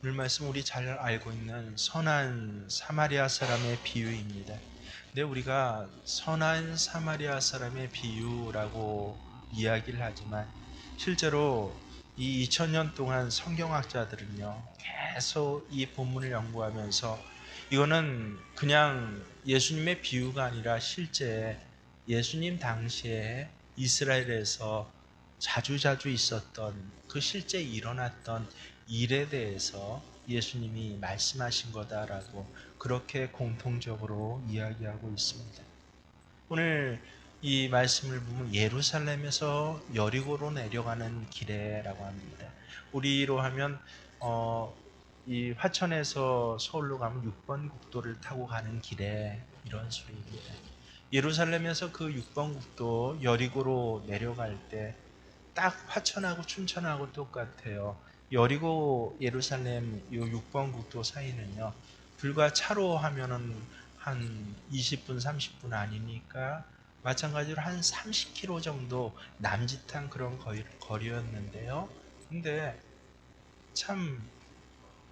오늘 말씀 우리 잘 알고 있는 선한 사마리아 사람의 비유입니다. 근데 우리가 선한 사마리아 사람의 비유라고 이야기를 하지만 실제로 이 2000년 동안 성경학자들은요, 계속 이 본문을 연구하면서 이거는 그냥 예수님의 비유가 아니라 실제 예수님 당시에 이스라엘에서 자주자주 있었던 그 실제 일어났던 일에 대해서 예수님이 말씀하신 거다라고 그렇게 공통적으로 이야기하고 있습니다. 오늘 이 말씀을 보면 예루살렘에서 여리고로 내려가는 길에라고 합니다. 우리로 하면 이 화천에서 서울로 가면 6번 국도를 타고 가는 길에 이런 소리입니다. 예루살렘에서 그 6번 국도 여리고로 내려갈 때 딱 화천하고 춘천하고 똑같아요. 여리고 예루살렘 요 6번 국도 사이는요. 불과 차로 하면은 한 20분 30분 아니니까 마찬가지로 한 30km 정도 남짓한 그런 거리였는데요. 근데 참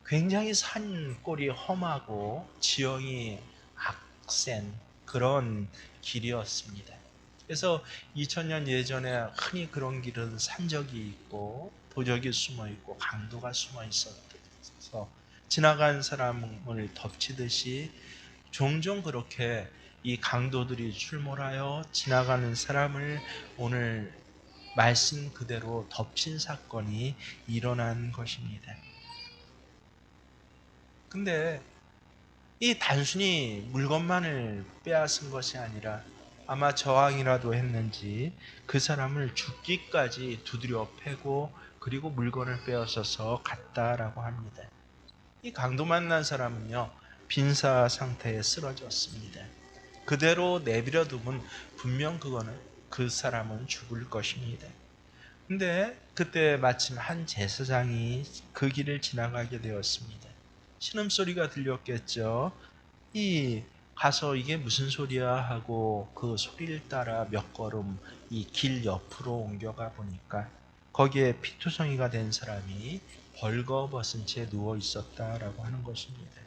굉장히 산골이 험하고 지형이 악센 그런 길이었습니다. 그래서 2000년 예전에 흔히 그런 길은 산적이 있고 도적이 숨어 있고 강도가 숨어 있어서 지나간 사람을 덮치듯이 종종 그렇게 이 강도들이 출몰하여 지나가는 사람을 오늘 말씀 그대로 덮친 사건이 일어난 것입니다. 근데 이 단순히 물건만을 빼앗은 것이 아니라 아마 저항이라도 했는지 그 사람을 죽기까지 두드려 패고 그리고 물건을 빼앗아서 갔다라고 합니다. 이 강도 만난 사람은요, 빈사 상태에 쓰러졌습니다. 그대로 내버려 두면 분명 그거는 그 사람은 죽을 것입니다. 근데 그때 마침 한 제사장이 그 길을 지나가게 되었습니다. 신음소리가 들렸겠죠. 이 가서 이게 무슨 소리야 하고 그 소리를 따라 몇 걸음 이 길 옆으로 옮겨가 보니까 거기에 피투성이가 된 사람이 벌거벗은 채 누워 있었다라고 하는 것입니다.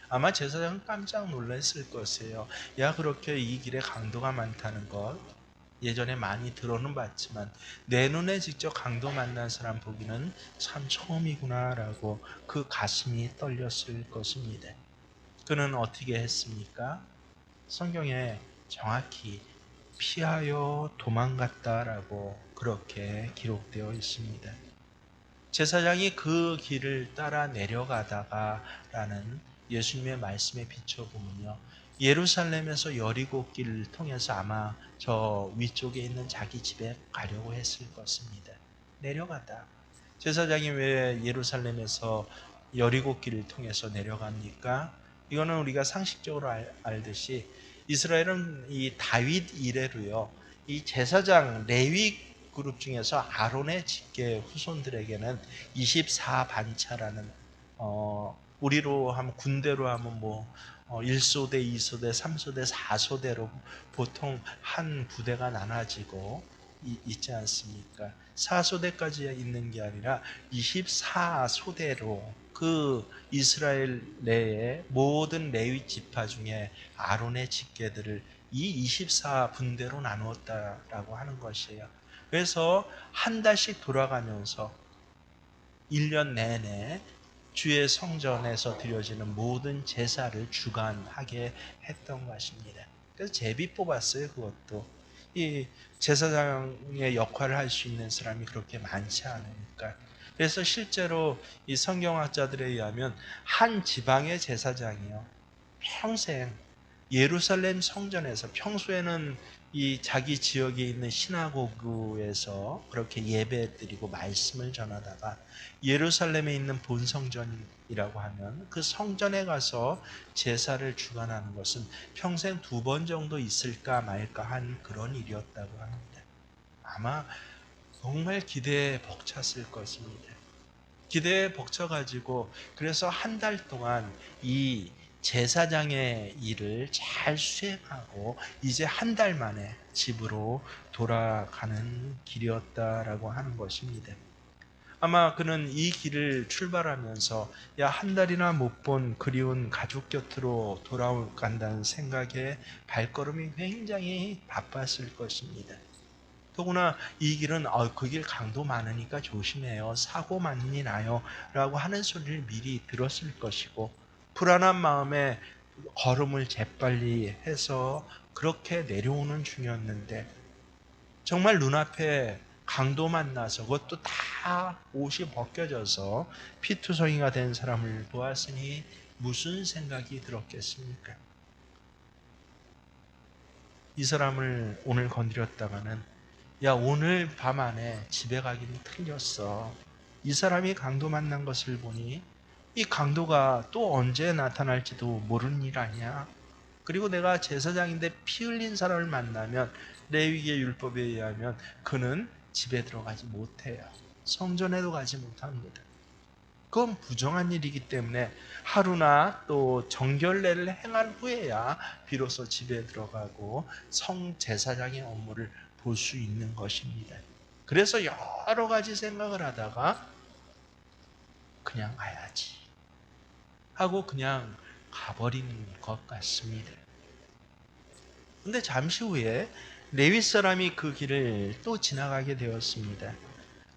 아마 제사장은 깜짝 놀랐을 것이에요. 야, 그렇게 이 길에 강도가 많다는 것 예전에 많이 들어는 봤지만 내 눈에 직접 강도 만난 사람 보기는 참 처음이구나라고 그 가슴이 떨렸을 것입니다. 그는 어떻게 했습니까? 성경에 정확히 피하여 도망갔다라고 그렇게 기록되어 있습니다. 제사장이 그 길을 따라 내려가다가라는 예수님의 말씀에 비춰보면요. 예루살렘에서 여리고 길을 통해서 아마 저 위쪽에 있는 자기 집에 가려고 했을 것입니다. 내려가다. 제사장이 왜 예루살렘에서 여리고 길을 통해서 내려갑니까? 이거는 우리가 상식적으로 알듯이 이스라엘은 이 다윗 이래로요. 이 제사장 레위 그룹 중에서 아론의 직계 후손들에게는 24반차라는 우리로 하면 군대로 하면 뭐 1소대, 2소대, 3소대, 4소대로 보통 한 부대가 나눠지고 있지 않습니까? 4소대까지 있는 게 아니라 24소대로 그 이스라엘 내의 모든 레위 지파 중에 아론의 직계들을 이 24분대로 나누었다라고 하는 것이에요. 그래서 한 달씩 돌아가면서 1년 내내 주의 성전에서 드려지는 모든 제사를 주관하게 했던 것입니다. 그래서 제비 뽑았어요, 그것도. 이 제사장의 역할을 할 수 있는 사람이 그렇게 많지 않으니까. 그래서 실제로 이 성경학자들에 의하면 한 지방의 제사장이요. 평생 예루살렘 성전에서 평소에는 이 자기 지역에 있는 시나고그에서 그렇게 예배 드리고 말씀을 전하다가 예루살렘에 있는 본성전이라고 하면 그 성전에 가서 제사를 주관하는 것은 평생 2번 정도 있을까 말까 한 그런 일이었다고 합니다. 아마 정말 기대에 벅찼을 것입니다. 기대에 벅차가지고 그래서 한 달 동안 이 제사장의 일을 잘 수행하고 이제 한 달 만에 집으로 돌아가는 길이었다라고 하는 것입니다. 아마 그는 이 길을 출발하면서 야, 한 달이나 못 본 그리운 가족 곁으로 돌아간다는 생각에 발걸음이 굉장히 바빴을 것입니다. 더구나 이 길은 그 길 강도 많으니까 조심해요. 사고 많이 나요. 라고 하는 소리를 미리 들었을 것이고, 불안한 마음에 걸음을 재빨리 해서 그렇게 내려오는 중이었는데, 정말 눈앞에 강도 만나서 그것도 다 옷이 벗겨져서 피투성이가 된 사람을 보았으니 무슨 생각이 들었겠습니까? 이 사람을 오늘 건드렸다가는 야, 오늘 밤 안에 집에 가기는 틀렸어. 이 사람이 강도 만난 것을 보니 이 강도가 또 언제 나타날지도 모르는 일 아니야. 그리고 내가 제사장인데 피 흘린 사람을 만나면 레위기의 율법에 의하면 그는 집에 들어가지 못해요. 성전에도 가지 못합니다. 그건 부정한 일이기 때문에 하루나 또 정결례를 행한 후에야 비로소 집에 들어가고 성제사장의 업무를 볼 수 있는 것입니다. 그래서 여러 가지 생각을 하다가 그냥 가야지 하고 그냥 가버리는 것 같습니다. 근데 잠시 후에 레위 사람이 그 길을 또 지나가게 되었습니다.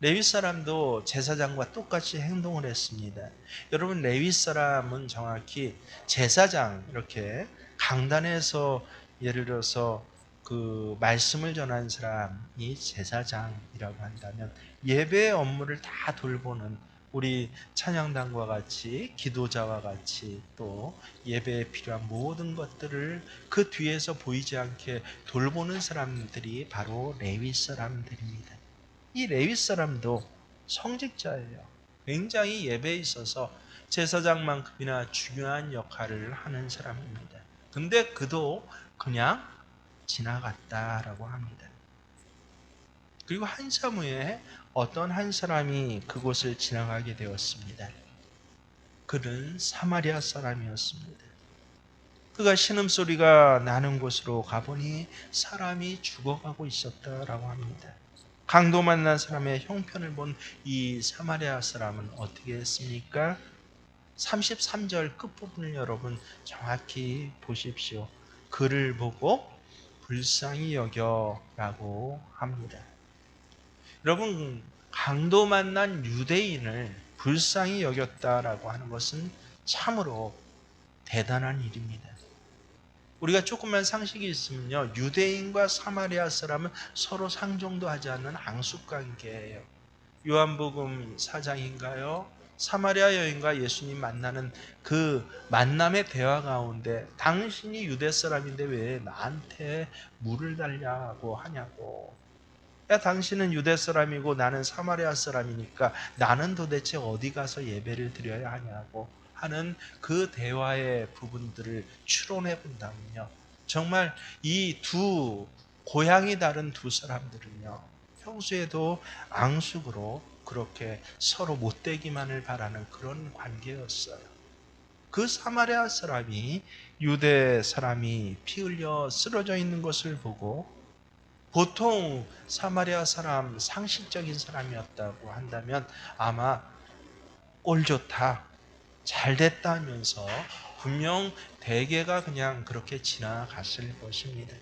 레위 사람도 제사장과 똑같이 행동을 했습니다. 여러분, 레위 사람은 정확히 제사장, 이렇게 강단에서 예를 들어서 그 말씀을 전하는 사람이 제사장이라고 한다면 예배의 업무를 다 돌보는 우리 찬양단과 같이 기도자와 같이 또 예배에 필요한 모든 것들을 그 뒤에서 보이지 않게 돌보는 사람들이 바로 레위 사람들입니다. 이 레위 사람도 성직자예요. 굉장히 예배에 있어서 제사장만큼이나 중요한 역할을 하는 사람입니다. 근데 그도 그냥 지나갔다라고 합니다. 그리고 한참 후에 어떤 한 사람이 그곳을 지나가게 되었습니다. 그는 사마리아 사람이었습니다. 그가 신음소리가 나는 곳으로 가보니 사람이 죽어가고 있었다라고 합니다. 강도 만난 사람의 형편을 본 이 사마리아 사람은 어떻게 했습니까? 33절 끝부분을 여러분 정확히 보십시오. 그를 보고 불쌍히 여겨라고 합니다. 여러분, 강도 만난 유대인을 불쌍히 여겼다라고 하는 것은 참으로 대단한 일입니다. 우리가 조금만 상식이 있으면요, 유대인과 사마리아 사람은 서로 상종도 하지 않는 앙숙관계예요. 요한복음 4장인가요? 사마리아 여인과 예수님 만나는 그 만남의 대화 가운데 당신이 유대 사람인데 왜 나한테 물을 달라고 하냐고. 야, 당신은 유대 사람이고 나는 사마리아 사람이니까 나는 도대체 어디 가서 예배를 드려야 하냐고 하는 그 대화의 부분들을 추론해 본다면요, 정말 이 두 고향이 다른 두 사람들은요, 평소에도 앙숙으로 그렇게 서로 못되기만을 바라는 그런 관계였어요. 그 사마리아 사람이 유대 사람이 피 흘려 쓰러져 있는 것을 보고, 보통 사마리아 사람, 상식적인 사람이었다고 한다면 아마 꼴 좋다, 잘 됐다 하면서 분명 대개가 그냥 그렇게 지나갔을 것입니다.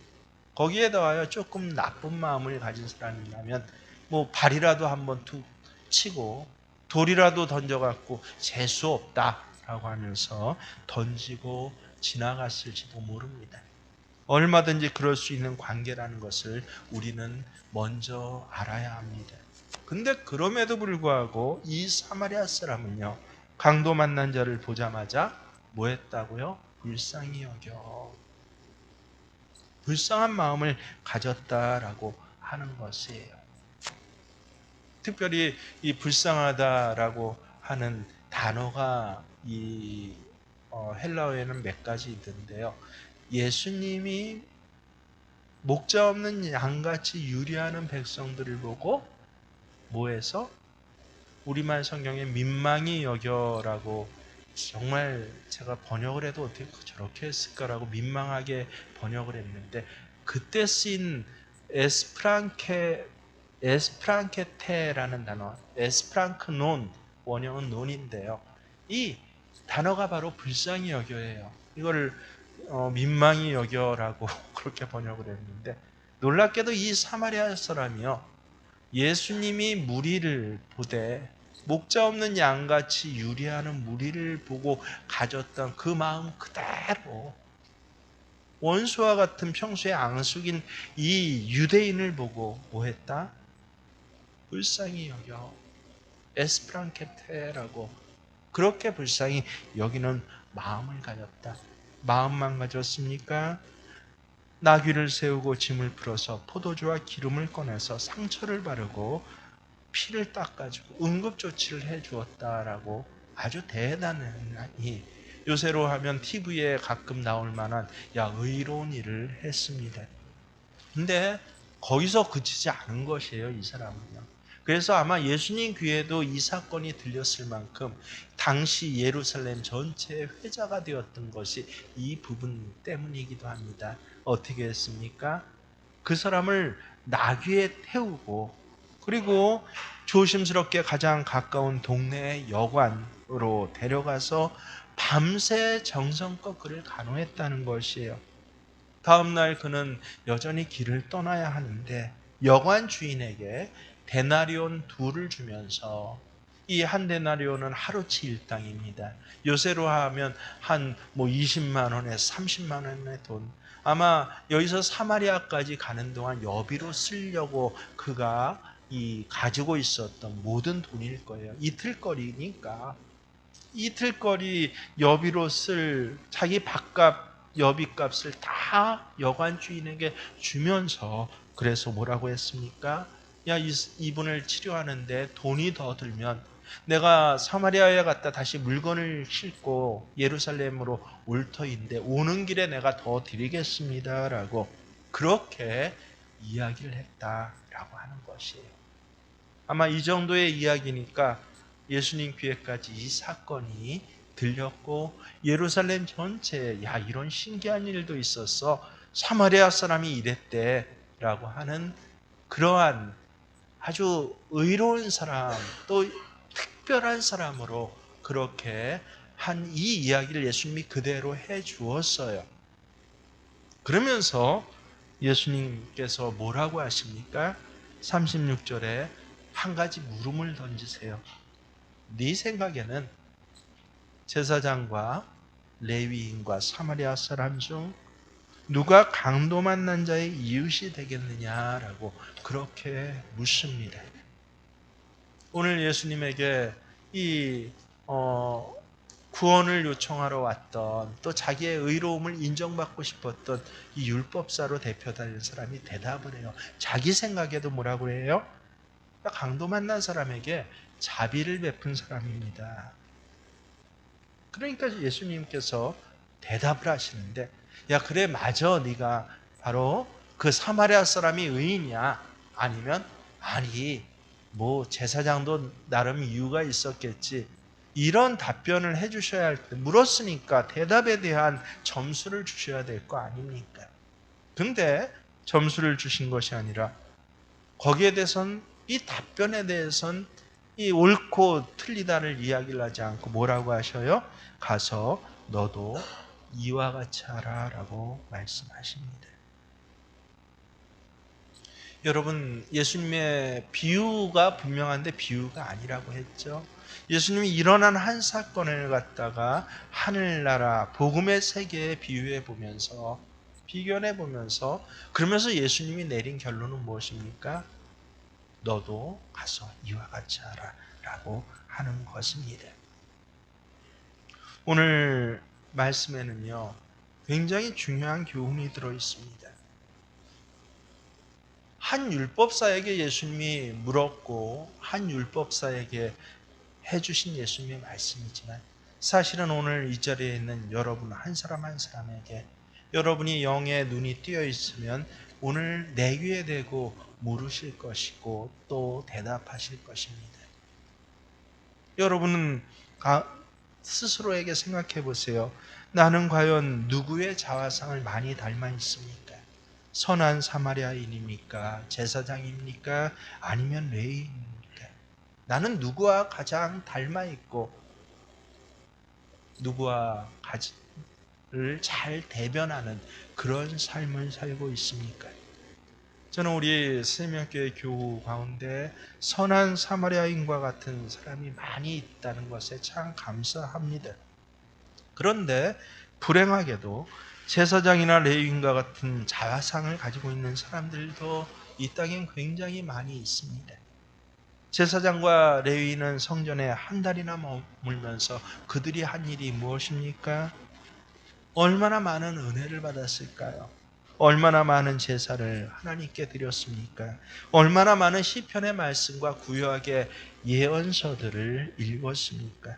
거기에 더하여 조금 나쁜 마음을 가진 사람이라면 뭐 발이라도 한번 툭 치고 돌이라도 던져갖고 재수 없다라고 하면서 던지고 지나갔을지도 모릅니다. 얼마든지 그럴 수 있는 관계라는 것을 우리는 먼저 알아야 합니다. 근데 그럼에도 불구하고 이 사마리아 사람은요, 강도 만난 자를 보자마자 뭐 했다고요? 불쌍히 여겨. 불쌍한 마음을 가졌다라고 하는 것이에요. 특별히 이 불쌍하다라고 하는 단어가 이 헬라어에는 몇 가지 있는데요. 예수님이 목자 없는 양같이 유리하는 백성들을 보고 뭐해서 우리말 성경에 민망히 여겨라고, 정말 제가 번역을 해도 어떻게 저렇게 했을까라고 민망하게 번역을 했는데, 그때 쓰인 에스프랑케 에스프랑케테라는 단어, 에스프랑크논, 원형은 논인데요. 이 단어가 바로 불쌍히 여겨예요. 이걸 민망히 여겨라고 그렇게 번역을 했는데, 놀랍게도 이 사마리아 사람이요, 예수님이 무리를 보되 목자 없는 양같이 유리하는 무리를 보고 가졌던 그 마음 그대로 원수와 같은 평소에 앙숙인 이 유대인을 보고 뭐 했다? 불쌍히 여겨. 에스프랑케테라고, 그렇게 불쌍히 여기는 마음을 가졌다. 마음만 가졌습니까? 나귀를 세우고 짐을 풀어서 포도주와 기름을 꺼내서 상처를 바르고 피를 닦아주고 응급조치를 해주었다라고, 아주 대단한, 이 요새로 하면 TV에 가끔 나올 만한 의로운 일을 했습니다. 근데 거기서 그치지 않은 것이에요, 이 사람은요. 그래서 아마 예수님 귀에도 이 사건이 들렸을 만큼 당시 예루살렘 전체의 회자가 되었던 것이 이 부분 때문이기도 합니다. 어떻게 했습니까? 그 사람을 나귀에 태우고, 그리고 조심스럽게 가장 가까운 동네의 여관으로 데려가서 밤새 정성껏 그를 간호했다는 것이에요. 다음날 그는 여전히 길을 떠나야 하는데 여관 주인에게 데나리온 둘을 주면서, 이 한 데나리온은 하루치 일당입니다. 요새로 하면 한 20만 원에 30만 원의 돈. 아마 여기서 사마리아까지 가는 동안 여비로 쓰려고 그가 이 가지고 있었던 모든 돈일 거예요. 이틀거리니까 이틀거리 여비로 쓸 자기 밥값, 여비값을 다 여관 주인에게 주면서, 그래서 뭐라고 했습니까? 야, 이분을 치료하는데 돈이 더 들면 내가 사마리아에 갔다 다시 물건을 싣고 예루살렘으로 올 터인데 오는 길에 내가 더 드리겠습니다라고, 그렇게 이야기를 했다라고 하는 것이에요. 아마 이 정도의 이야기니까 예수님 귀에까지 이 사건이 들렸고, 예루살렘 전체에 이런 신기한 일도 있었어, 사마리아 사람이 이랬대라고 하는 그러한 아주 의로운 사람, 또 특별한 사람으로 그렇게 한 이 이야기를 예수님이 그대로 해 주었어요. 그러면서 예수님께서 뭐라고 하십니까? 36절에 한 가지 물음을 던지세요. 네 생각에는 제사장과 레위인과 사마리아 사람 중 누가 강도 만난 자의 이웃이 되겠느냐라고 그렇게 묻습니다. 오늘 예수님에게 이 구원을 요청하러 왔던, 또 자기의 의로움을 인정받고 싶었던 이 율법사로 대표되는 사람이 대답을 해요. 자기 생각에도 뭐라고 해요? 강도 만난 사람에게 자비를 베푼 사람입니다. 그러니까 예수님께서 대답을 하시는데, 야 그래 맞아, 네가 바로 그 사마리아 사람이 의인이야. 아니면 아니 제사장도 나름 이유가 있었겠지, 이런 답변을 해주셔야 할 때, 물었으니까 대답에 대한 점수를 주셔야 될 거 아닙니까? 근데 점수를 주신 것이 아니라 거기에 대해선, 이 답변에 대해선 이 옳고 틀리다를 이야기를 하지 않고 뭐라고 하셔요? 가서 너도 이와 같이 하라라고 말씀하십니다. 여러분, 예수님의 비유가 분명한데 비유가 아니라고 했죠. 예수님이 일어난 한 사건을 갖다가 하늘나라 복음의 세계에 비유해 보면서, 비견해 보면서, 그러면서 예수님이 내린 결론은 무엇입니까? 너도 가서 이와 같이 하라 라고 하는 것입니다. 오늘 말씀에는요, 굉장히 중요한 교훈이 들어 있습니다. 한 율법사에게 예수님이 물었고, 한 율법사에게 해주신 예수님의 말씀이지만, 사실은 오늘 이 자리에 있는 여러분 한 사람 한 사람에게, 여러분이 영의 눈이 띄어 있으면 오늘 내 귀에 대고 물으실 것이고 또 대답하실 것입니다. 여러분은 스스로에게 생각해 보세요. 나는 과연 누구의 자화상을 많이 닮아 있습니까? 선한 사마리아인입니까? 제사장입니까? 아니면 레위인입니까? 나는 누구와 가장 닮아 있고 누구와 를 잘 대변하는 그런 삶을 살고 있습니까? 저는 우리 세명교회 교우 가운데 선한 사마리아인과 같은 사람이 많이 있다는 것에 참 감사합니다. 그런데 불행하게도 제사장이나 레위인과 같은 자화상을 가지고 있는 사람들도 이 땅엔 굉장히 많이 있습니다. 제사장과 레위인은 성전에 한 달이나 머물면서 그들이 한 일이 무엇입니까? 얼마나 많은 은혜를 받았을까요? 얼마나 많은 제사를 하나님께 드렸습니까? 얼마나 많은 시편의 말씀과 구약의 예언서들을 읽었습니까?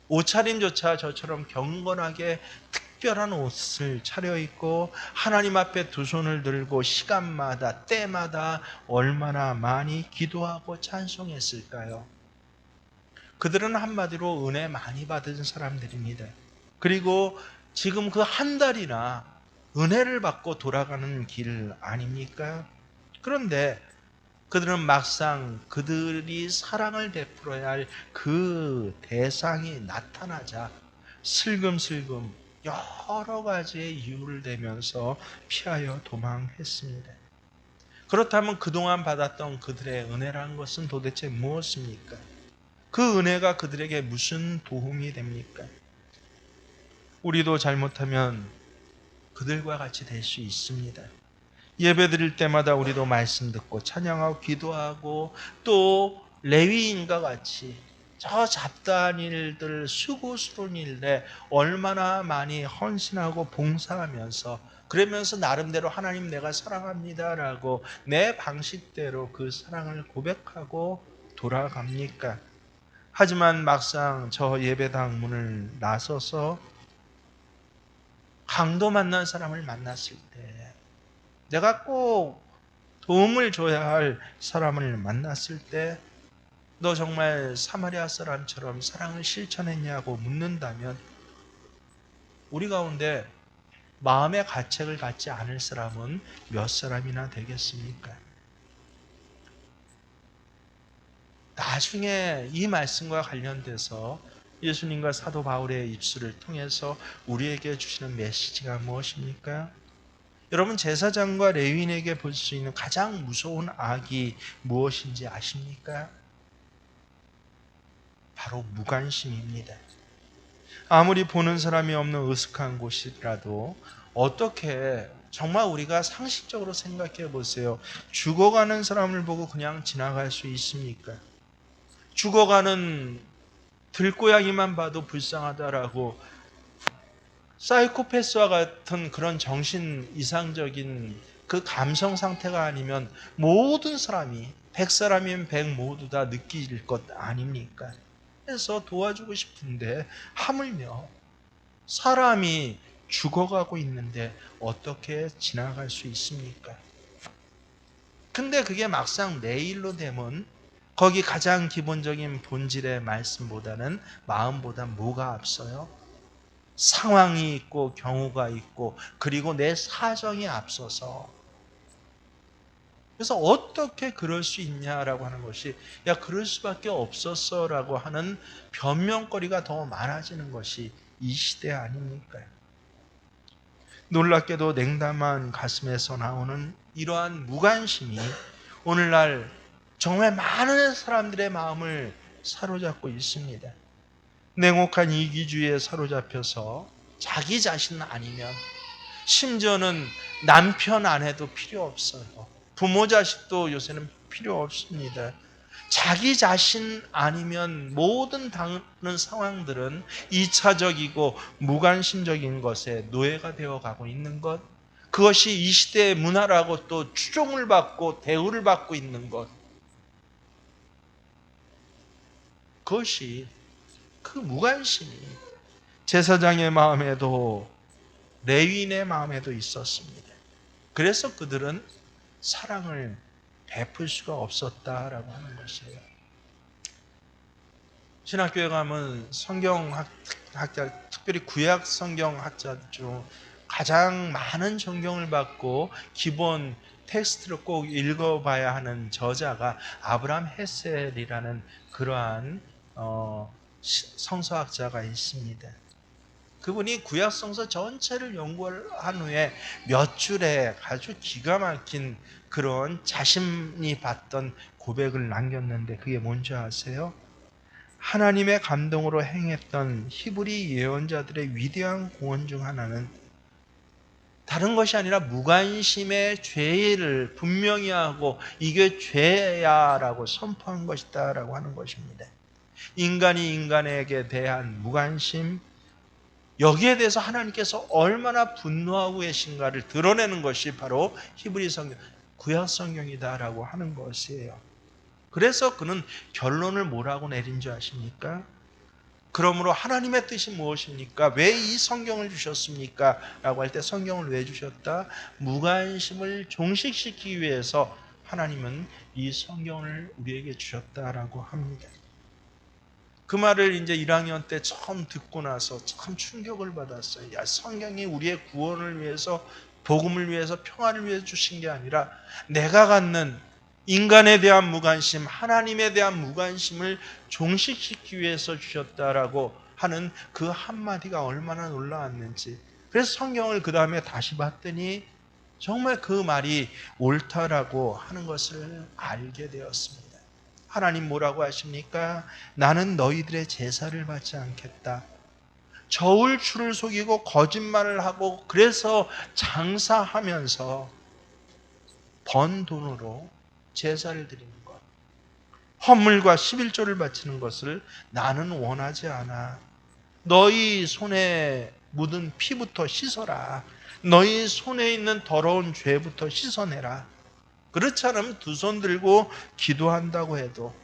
옷차림조차 저처럼 경건하게 특별한 옷을 차려입고 하나님 앞에 두 손을 들고 시간마다 때마다 얼마나 많이 기도하고 찬송했을까요? 그들은 한마디로 은혜 많이 받은 사람들입니다. 그리고 지금 그 한 달이나 은혜를 받고 돌아가는 길 아닙니까? 그런데 그들은 막상 그들이 사랑을 베풀어야 할 그 대상이 나타나자 슬금슬금 여러 가지의 이유를 대면서 피하여 도망했습니다. 그렇다면 그동안 받았던 그들의 은혜란 것은 도대체 무엇입니까? 그 은혜가 그들에게 무슨 도움이 됩니까? 우리도 잘못하면 그들과 같이 될 수 있습니다. 예배 드릴 때마다 우리도 말씀 듣고 찬양하고 기도하고 또 레위인과 같이 저 잡다한 일들 수고스러운 일에 얼마나 많이 헌신하고 봉사하면서 그러면서 나름대로 하나님 내가 사랑합니다라고 내 방식대로 그 사랑을 고백하고 돌아갑니까? 하지만 막상 저 예배당 문을 나서서 강도 만난 사람을 만났을 때 내가 꼭 도움을 줘야 할 사람을 만났을 때 너 정말 사마리아 사람처럼 사랑을 실천했냐고 묻는다면 우리 가운데 마음의 가책을 갖지 않을 사람은 몇 사람이나 되겠습니까? 나중에 이 말씀과 관련돼서 예수님과 사도 바울의 입술을 통해서 우리에게 주시는 메시지가 무엇입니까? 여러분 제사장과 레위인에게 볼 수 있는 가장 무서운 악이 무엇인지 아십니까? 바로 무관심입니다. 아무리 보는 사람이 없는 으슥한 곳이라도 어떻게 정말 우리가 상식적으로 생각해 보세요. 죽어가는 사람을 보고 그냥 지나갈 수 있습니까? 죽어가는 들고양이만 봐도 불쌍하다라고 사이코패스와 같은 그런 정신 이상적인 그 감성 상태가 아니면 모든 사람이 100사람이면 100 모두 다 느낄 것 아닙니까? 그래서 도와주고 싶은데 하물며 사람이 죽어가고 있는데 어떻게 지나갈 수 있습니까? 근데 그게 막상 내일로 되면 거기 가장 기본적인 본질의 말씀보다는 마음보다 뭐가 앞서요? 상황이 있고 경우가 있고 그리고 내 사정이 앞서서 그래서 어떻게 그럴 수 있냐라고 하는 것이 야 그럴 수밖에 없었어라고 하는 변명거리가 더 많아지는 것이 이 시대 아닙니까? 놀랍게도 냉담한 가슴에서 나오는 이러한 무관심이 오늘날 정말 많은 사람들의 마음을 사로잡고 있습니다. 냉혹한 이기주의에 사로잡혀서 자기 자신 아니면 심지어는 남편 아내도 필요 없어요. 부모 자식도 요새는 필요 없습니다. 자기 자신 아니면 모든 다른 상황들은 2차적이고 무관심적인 것에 노예가 되어 가고 있는 것. 그것이 이 시대의 문화라고 또 추종을 받고 대우를 받고 있는 것. 그것이 그 무관심이 제사장의 마음에도 레위인의 마음에도 있었습니다. 그래서 그들은 사랑을 베풀 수가 없었다라고 하는 것이에요. 신학교에 가면 성경학자, 특별히 구약 성경학자 중 가장 많은 존경을 받고 기본 텍스트를 꼭 읽어봐야 하는 저자가 아브라함 헤셀이라는 그러한 성서학자가 있습니다. 그분이 구약 성서 전체를 연구한 후에 몇 줄에 아주 기가 막힌 그런 자신이 받던 고백을 남겼는데 그게 뭔지 아세요? 하나님의 감동으로 행했던 히브리 예언자들의 위대한 공헌 중 하나는 다른 것이 아니라 무관심의 죄를 분명히 하고 이게 죄야라고 선포한 것이다라고 하는 것입니다. 인간이 인간에게 대한 무관심, 여기에 대해서 하나님께서 얼마나 분노하고 계신가를 드러내는 것이 바로 히브리 성경, 구약 성경이다라고 하는 것이에요. 그래서 그는 결론을 뭐라고 내린 줄 아십니까? 그러므로 하나님의 뜻이 무엇입니까? 왜 이 성경을 주셨습니까? 라고 할 때 성경을 왜 주셨다? 무관심을 종식시키기 위해서 하나님은 이 성경을 우리에게 주셨다라고 합니다. 그 말을 이제 1학년 때 처음 듣고 나서 참 충격을 받았어요. 야, 성경이 우리의 구원을 위해서, 복음을 위해서, 평안을 위해서 주신 게 아니라 내가 갖는 인간에 대한 무관심, 하나님에 대한 무관심을 종식시키기 위해서 주셨다라고 하는 그 한마디가 얼마나 놀라웠는지. 그래서 성경을 그 다음에 다시 봤더니 정말 그 말이 옳다라고 하는 것을 알게 되었습니다. 하나님 뭐라고 하십니까? 나는 너희들의 제사를 받지 않겠다. 저울추를 속이고 거짓말을 하고 그래서 장사하면서 번 돈으로 제사를 드리는 것, 헌물과 11조를 바치는 것을 나는 원하지 않아. 너희 손에 묻은 피부터 씻어라. 너희 손에 있는 더러운 죄부터 씻어내라. 그렇지 않으면 두 손 들고 기도한다고 해도,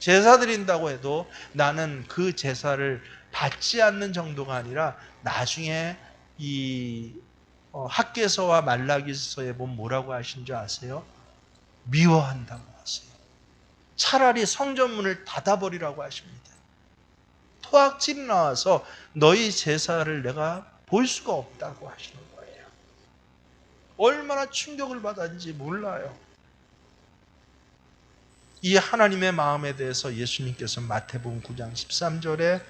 제사 드린다고 해도 나는 그 제사를 받지 않는 정도가 아니라 나중에 이 학개서와 말라기서에 보면 뭐라고 하신 줄 아세요? 미워한다고 하세요. 차라리 성전문을 닫아버리라고 하십니다. 토악질이 나와서 너희 제사를 내가 볼 수가 없다고 하시는 거예요. 얼마나 충격을 받았는지 몰라요. 이 하나님의 마음에 대해서 예수님께서 마태복음 9장 13절에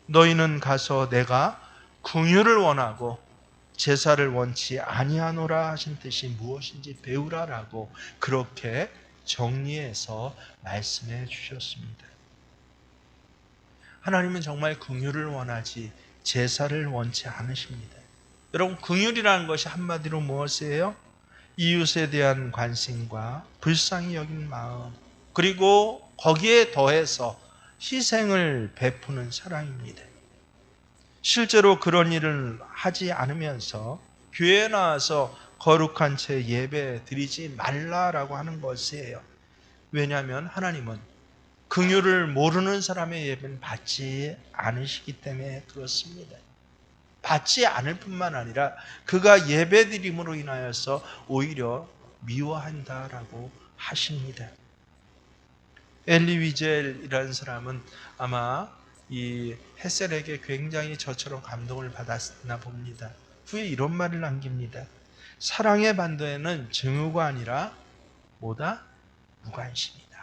너희는 가서 내가 긍휼을 원하고 제사를 원치 아니하노라 하신 뜻이 무엇인지 배우라라고 그렇게 정리해서 말씀해 주셨습니다. 하나님은 정말 긍휼을 원하지 제사를 원치 않으십니다. 여러분, 긍휼이라는 것이 한마디로 무엇이에요? 이웃에 대한 관심과 불쌍히 여긴 마음, 그리고 거기에 더해서 희생을 베푸는 사랑입니다. 실제로 그런 일을 하지 않으면서 교회에 나와서 거룩한 채 예배 드리지 말라라고 하는 것이에요. 왜냐하면 하나님은 긍휼을 모르는 사람의 예배는 받지 않으시기 때문에 그렇습니다. 받지 않을 뿐만 아니라 그가 예배드림으로 인하여서 오히려 미워한다라고 하십니다. 엘리 위젤이라는 사람은 아마 이 헤셀에게 굉장히 저처럼 감동을 받았나 봅니다. 후에 이런 말을 남깁니다. 사랑의 반대는 증오가 아니라 뭐다? 무관심이다.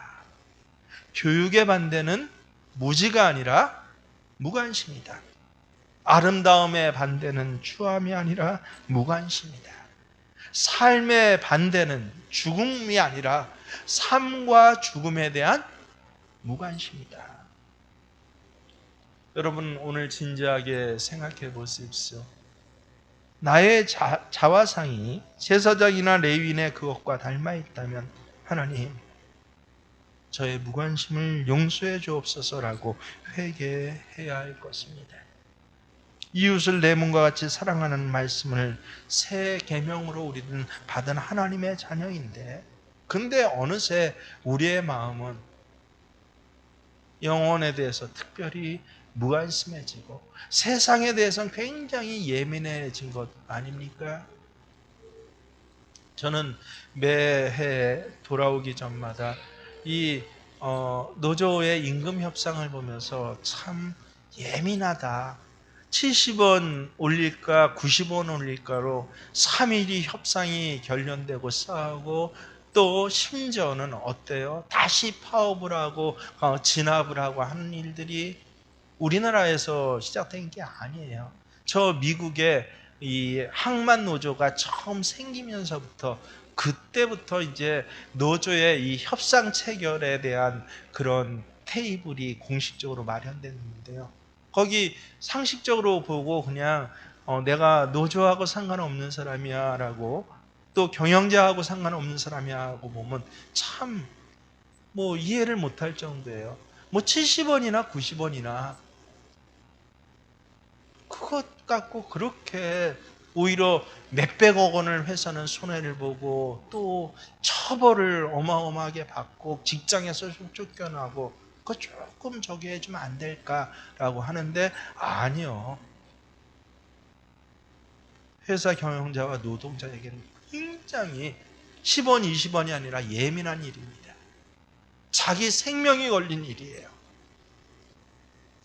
교육의 반대는 무지가 아니라 무관심이다. 아름다움의 반대는 추함이 아니라 무관심이다. 삶의 반대는 죽음이 아니라 삶과 죽음에 대한 무관심이다. 여러분, 오늘 진지하게 생각해 보십시오. 나의 자화상이 제사장이나 레위인의 그것과 닮아 있다면 하나님, 저의 무관심을 용서해 주옵소서라고 회개해야 할 것입니다. 이웃을 내 몸과 같이 사랑하는 말씀을 새 계명으로 우리는 받은 하나님의 자녀인데, 근데 어느새 우리의 마음은 영혼에 대해서 특별히 무관심해지고 세상에 대해서는 굉장히 예민해진 것 아닙니까? 저는 매해 돌아오기 전마다 이 노조의 임금 협상을 보면서 참 예민하다, 70원 올릴까 90원 올릴까로 3일이 협상이 결련되고 싸우고, 또 심지어는 어때요? 다시 파업을 하고 진압을 하고 하는 일들이 우리나라에서 시작된 게 아니에요. 저 미국의 이 항만 노조가 처음 생기면서부터, 그때부터 이제 노조의 이 협상 체결에 대한 그런 테이블이 공식적으로 마련됐는데요. 거기 상식적으로 보고 그냥 내가 노조하고 상관없는 사람이야 라고, 또 경영자하고 상관없는 사람이야 하고 보면 참 뭐 이해를 못할 정도예요. 뭐 70원이나 90원이나 그것 갖고 그렇게 오히려 몇백억 원을 회사는 손해를 보고, 또 처벌을 어마어마하게 받고 직장에서 쫓겨나고, 그거 조금 저기 해주면 안 될까라고 하는데, 아니요. 회사 경영자와 노동자에게는 굉장히 10원, 20원이 아니라 예민한 일입니다. 자기 생명이 걸린 일이에요.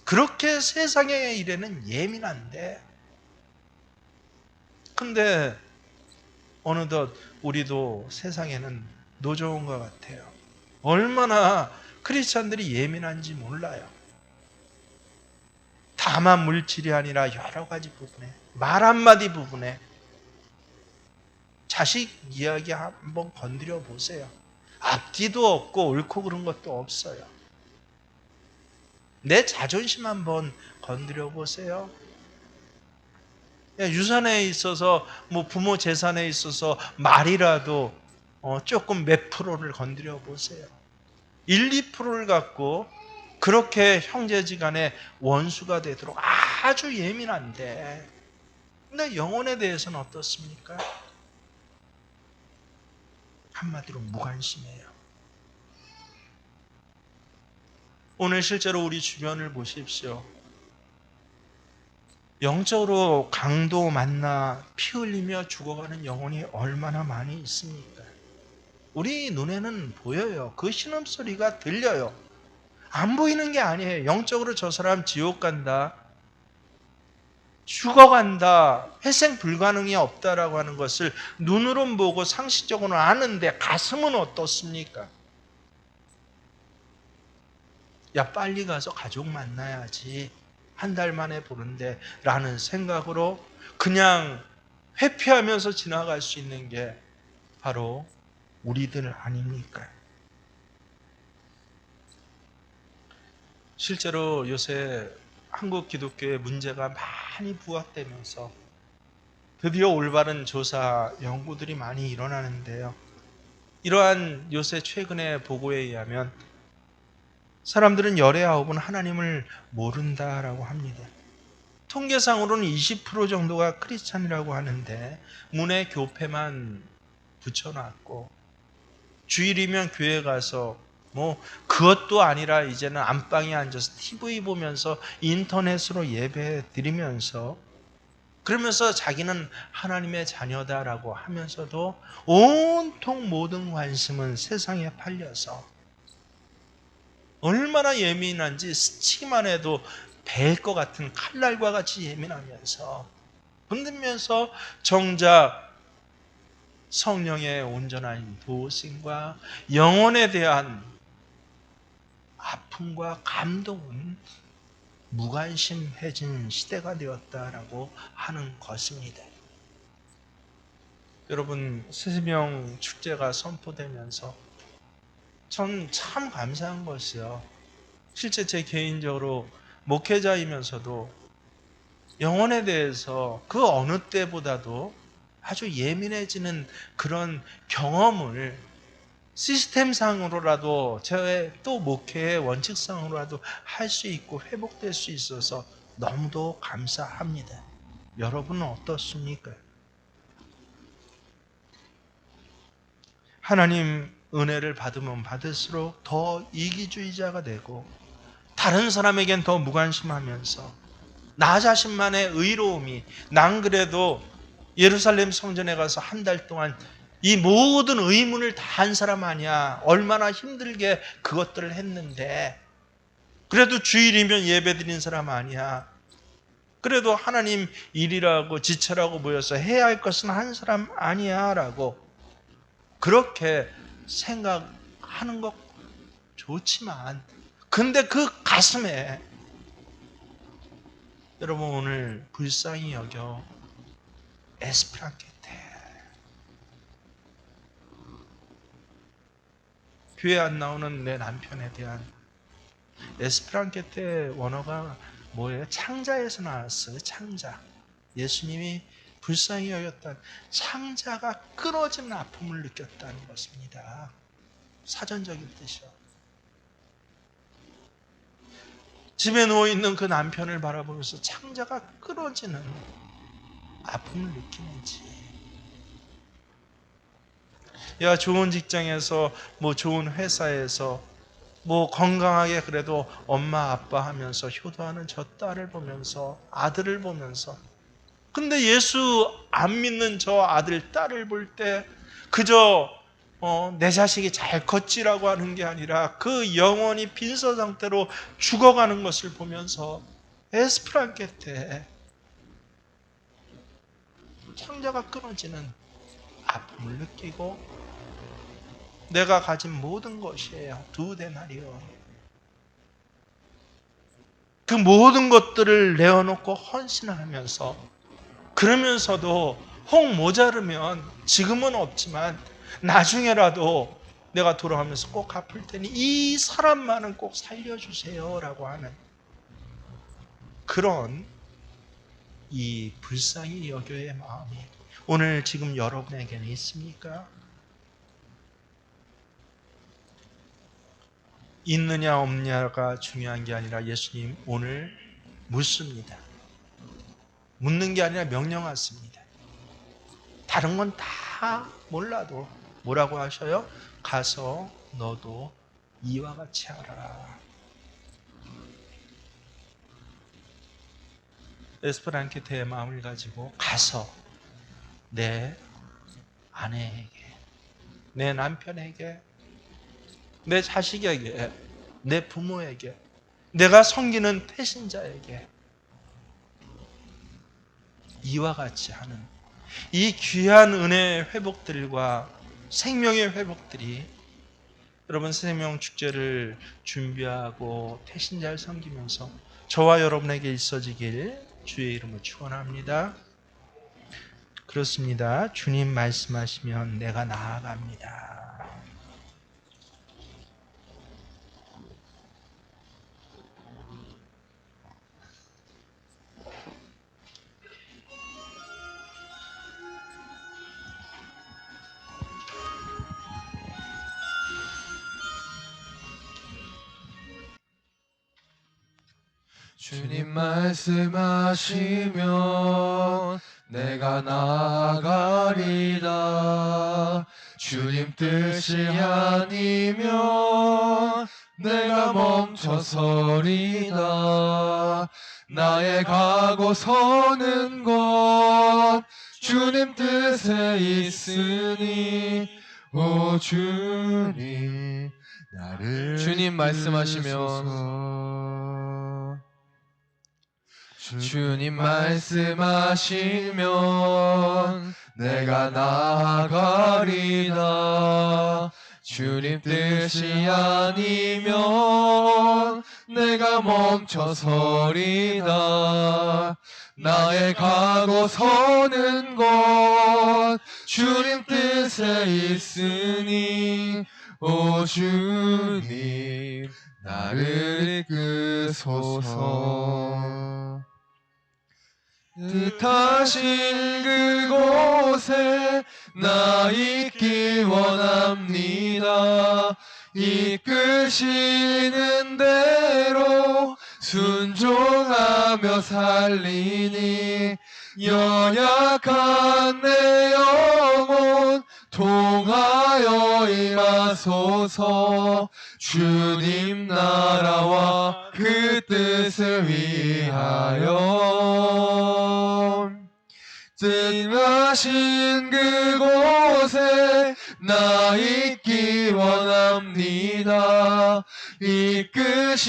그렇게 세상의 일에는 예민한데, 근데 어느덧 우리도 세상에는 노조인 것 같아요. 얼마나 크리스찬들이 예민한지 몰라요. 다만 물질이 아니라 여러 가지 부분에, 말 한마디 부분에, 자식 이야기 한번 건드려 보세요. 앞뒤도 없고 옳고 그른 것도 없어요. 내 자존심 한번 건드려 보세요. 유산에 있어서, 뭐 부모 재산에 있어서 말이라도 조금 몇 프로를 건드려 보세요. 1, 2%를 갖고 그렇게 형제지간에 원수가 되도록 아주 예민한데, 근데 영혼에 대해서는 어떻습니까? 한마디로 무관심해요. 오늘 실제로 우리 주변을 보십시오. 영적으로 강도 만나 피 흘리며 죽어가는 영혼이 얼마나 많이 있습니까? 우리 눈에는 보여요. 그 신음소리가 들려요. 안 보이는 게 아니에요. 영적으로 저 사람 지옥 간다, 죽어간다, 회생 불가능이 없다라고 하는 것을 눈으로 보고 상식적으로는 아는데, 가슴은 어떻습니까? 야, 빨리 가서 가족 만나야지, 한 달 만에 보는데 라는 생각으로 그냥 회피하면서 지나갈 수 있는 게 바로 우리들 아닙니까? 실제로 요새 한국 기독교의 문제가 많이 부각되면서 드디어 올바른 조사 연구들이 많이 일어나는데요. 이러한 요새 최근의 보고에 의하면 사람들은 열의 아홉은 하나님을 모른다라고 합니다. 통계상으로는 20% 정도가 크리스찬이라고 하는데, 문에 교패만 붙여놨고, 주일이면 교회 가서 뭐 그것도 아니라 이제는 안방에 앉아서 TV 보면서 인터넷으로 예배 드리면서, 그러면서 자기는 하나님의 자녀다라고 하면서도 온통 모든 관심은 세상에 팔려서 얼마나 예민한지 스치기만 해도 벨 것 같은 칼날과 같이 예민하면서 흔들면서 정작 성령의 온전한 도우심과 영혼에 대한 아픔과 감동은 무관심해진 시대가 되었다라고 하는 것입니다. 여러분, 새벽 축제가 선포되면서 전 참 감사한 것이요, 실제 제 개인적으로 목회자이면서도 영혼에 대해서 그 어느 때보다도 아주 예민해지는 그런 경험을 시스템상으로라도, 제 또 목회의 원칙상으로라도 할 수 있고 회복될 수 있어서 너무도 감사합니다. 여러분은 어떻습니까? 하나님 은혜를 받으면 받을수록 더 이기주의자가 되고, 다른 사람에겐 더 무관심하면서 나 자신만의 의로움이, 난 그래도 예루살렘 성전에 가서 한 달 동안 이 모든 의문을 다 한 사람 아니야, 얼마나 힘들게 그것들을 했는데, 그래도 주일이면 예배 드린 사람 아니야, 그래도 하나님 일이라고 지체라고 모여서 해야 할 것은 한 사람 아니야 라고 그렇게 생각하는 것 좋지만, 근데 그 가슴에 여러분 오늘 불쌍히 여겨 에스프란케테, 교회 안 나오는 내 남편에 대한 에스프란케테 원어가 뭐예요? 창자에서 나왔어요. 창자. 예수님이 불쌍히 여겼던 창자가 끊어지는 아픔을 느꼈다는 것입니다. 사전적인 뜻이요. 집에 누워있는 그 남편을 바라보면서 창자가 끊어지는 아픔을 느끼는지, 야 좋은 직장에서 좋은 회사에서 건강하게 그래도 엄마 아빠 하면서 효도하는 저 딸을 보면서, 아들을 보면서, 근데 예수 안 믿는 저 아들 딸을 볼 때 그저 내 자식이 잘 컸지라고 하는 게 아니라 그 영혼이 빈서 상태로 죽어가는 것을 보면서 에스프란케테, 창자가 끊어지는 아픔을 느끼고, 내가 가진 모든 것이에요. 2데나리온. 그 모든 것들을 내어놓고 헌신을 하면서, 그러면서도 혹 모자르면 지금은 없지만 나중에라도 내가 돌아가면서 꼭 갚을 테니 이 사람만은 꼭 살려주세요 라고 하는 그런 이 불쌍히 여겨의 마음이 오늘 지금 여러분에게는 있습니까? 있느냐 없느냐가 중요한 게 아니라 예수님 오늘 묻습니다. 묻는 게 아니라 명령하십니다. 다른 건 다 몰라도 뭐라고 하셔요? 가서 너도 이와 같이 하라. 에스프란케테의 마음을 가지고 가서 내 아내에게, 내 남편에게, 내 자식에게, 내 부모에게, 내가 섬기는 태신자에게 이와 같이 하는 이 귀한 은혜의 회복들과 생명의 회복들이 여러분 생명 축제를 준비하고 태신자를 섬기면서 저와 여러분에게 있어지길 주의 이름으로 축원합니다. 그렇습니다. 주님 말씀하시면 내가 나아갑니다. 주님 말씀하시면 내가 나아가리다. 주님 뜻이 아니면 내가 멈춰서리다. 나의 가고 서는 곳 주님 뜻에 있으니 오 주님 나를 주님 말씀하시면 이끄소서. 주님 말씀하시면 내가 나아가리다. 주님 뜻이 아니면 내가 멈춰서리다. 나의 가고 서는 곳 주님 뜻에 있으니 오 주님 나를 이끄소서. 뜻하신 그곳에 나 있기 원합니다. 이끄시는 대로 순종하며 살리니 연약한 내 영혼 통하여 임하소서. 주님 나라와 그 뜻을 위하여 뜻하신 그곳에 나 있기 원합니다. 이끄시는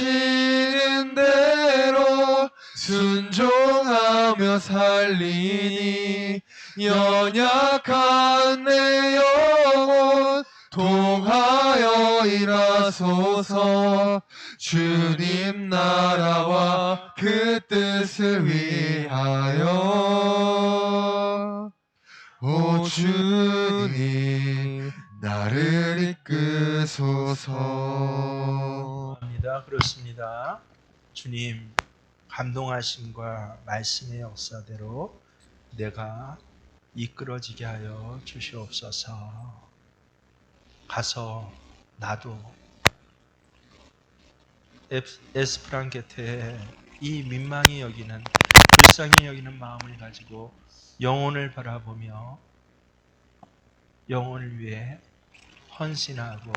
대로 순종하며 살리니 연약한 내 영혼 통하여 일하소서. 주님 나라와 그 뜻을 위하여 오 주님 나를 이끄소서. 합니다. 그렇습니다. 주님 감동하심과 말씀의 역사대로 내가 이끌어지게 하여 주시옵소서. 가서 나도 에스프란게테에 이 민망히 여기는, 불쌍히 여기는 마음을 가지고 영혼을 바라보며 영혼을 위해 헌신하고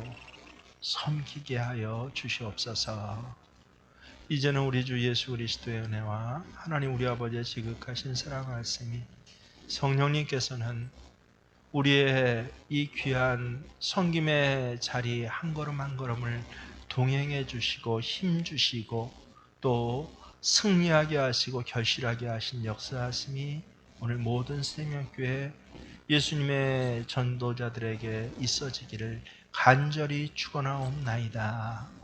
섬기게 하여 주시옵소서. 이제는 우리 주 예수 그리스도의 은혜와 하나님 우리 아버지의 지극하신 사랑 말씀이, 성령님께서는 우리의 이 귀한 섬김의 자리 한 걸음 한 걸음을 동행해 주시고 힘 주시고 또 승리하게 하시고 결실하게 하신 역사하심이 오늘 모든 생명교회 예수님의 전도자들에게 있어지기를 간절히 축원하옵나이다.